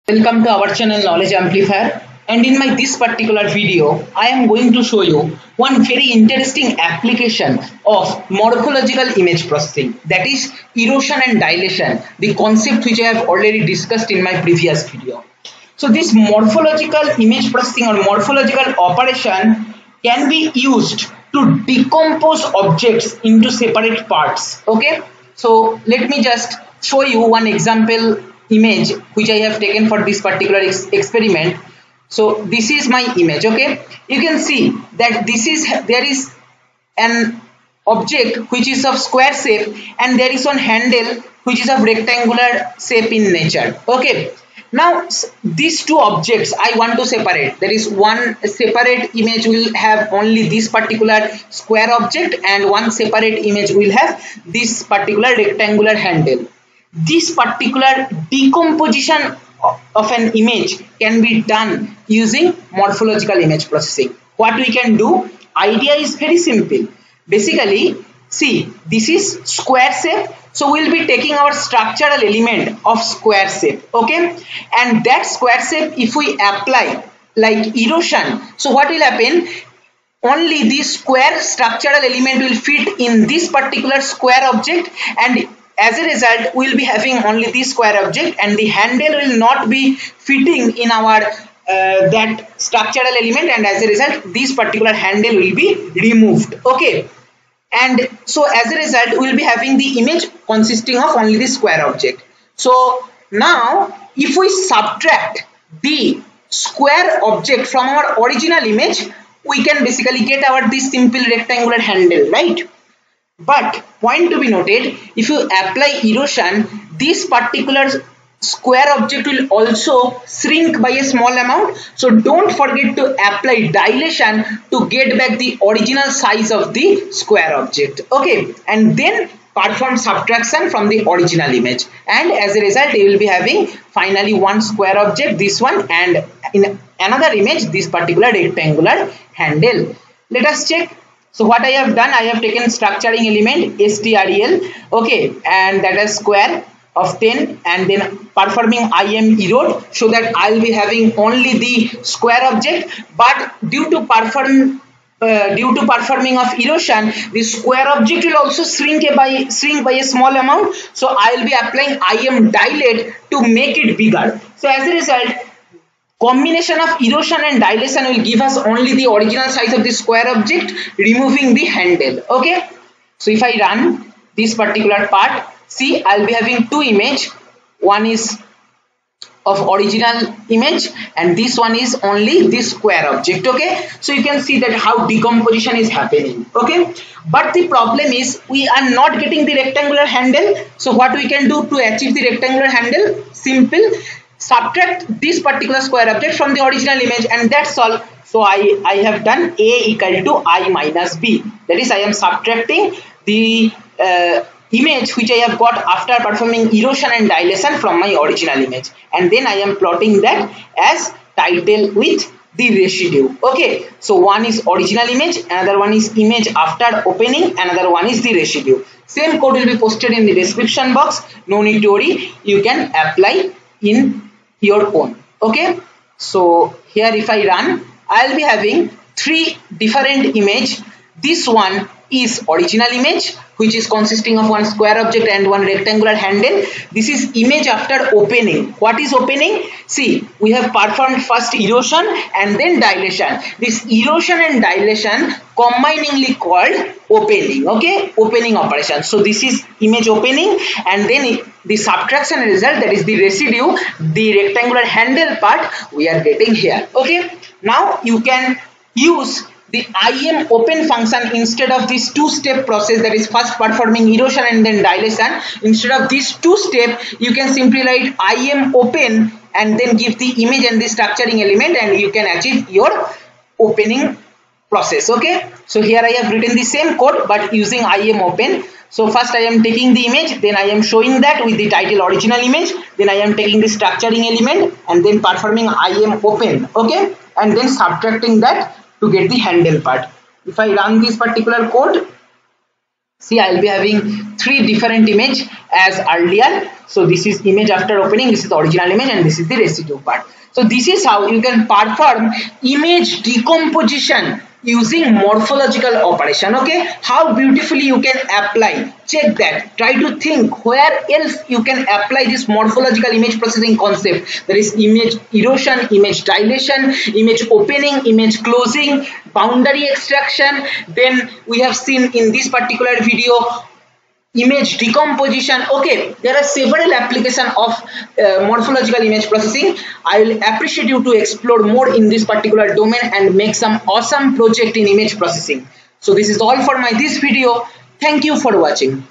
Welcome to our channel Knowledge Amplifier, and in my this particular video I am going to show you one very interesting application of morphological image processing, that is erosion and dilation, the concept which I have already discussed in my previous video. So this morphological image processing or morphological operation can be used to decompose objects into separate parts. Okay, so let me just show you one example image which I have taken for this particular experiment. So this is my image. Okay, you can see that there is an object which is of square shape and there is one handle which is of rectangular shape in nature. Okay, now these two objects I want to separate. There is one separate image will have only this particular square object and one separate image will have this particular rectangular handle. This particular decomposition of an image can be done using morphological image processing. What we can do, idea is very simple. Basically, see, this is square shape, so we'll be taking our structural element of square shape. Okay, and that square shape, if we apply like erosion, so what will happen, only this square structural element will fit in this particular square object, and as a result we will be having only this square object and the handle will not be fitting in our that structural element, and as a result this particular handle will be removed. Okay, and so as a result we will be having the image consisting of only the square object. So now if we subtract the square object from our original image, we can basically get our this simple rectangular handle, right? But point to be noted, if you apply erosion, this particular square object will also shrink by a small amount. So don't forget to apply dilation to get back the original size of the square object. Okay, and then perform subtraction from the original image, and as a result you will be having finally one square object, this one, and in another image this particular rectangular handle. Let us check. So what I have done, I have taken structuring element strel, okay, and that is square of 10, and then performing IM erode, so that I will be having only the square object, but due to performing of erosion, the square object will also shrink by a small amount. So I will be applying IM dilate to make it bigger. So as a result, combination of erosion and dilation will give us only the original size of the square object, removing the handle. Okay, so if I run this particular part, see, I'll be having two images. One is of original image and this one is only this square object. Okay, so you can see that how decomposition is happening. Okay, but the problem is we are not getting the rectangular handle. So what we can do to achieve the rectangular handle? Simple, subtract this particular square object from the original image, and that's all. So I have done A equal to I minus B, that is I am subtracting the image which I have got after performing erosion and dilation from my original image, and then I am plotting that as title with the residue. Okay, so one is original image, another one is image after opening, another one is the residue. Same code will be posted in the description box, no need to worry, you can apply in your own. Okay, so here if I run, I'll be having three different image. This one is original image, which is consisting of one square object and one rectangular handle. This is image after opening. What is opening? See, we have performed first erosion and then dilation. This erosion and dilation combiningly called opening. Okay, opening operation. So this is image opening, and then the subtraction result, that is the residue, the rectangular handle part we are getting here. Okay, now you can use the IM open function instead of this two-step process, that is first performing erosion and then dilation. Instead of this two-step, you can simply write IM open and then give the image and the structuring element, and you can achieve your opening process. Okay, so here I have written the same code but using IM open. So first I am taking the image, then I am showing that with the title original image, then I am taking the structuring element and then performing IM open. Okay, and then subtracting that to get the handle part. If I run this particular code, See, I will be having three different image as earlier. So this is image after opening, this is the original image, and this is the residue part. So this is how you can perform image decomposition using morphological operation. Okay, how beautifully you can apply. Check that. Try to think where else you can apply this morphological image processing concept. There is image erosion, image dilation, image opening, image closing, boundary extraction. Then we have seen in this particular video image decomposition. Okay, there are several applications of morphological image processing. I will appreciate you to explore more in this particular domain and make some awesome project in image processing. So this is all for my this video. Thank you for watching.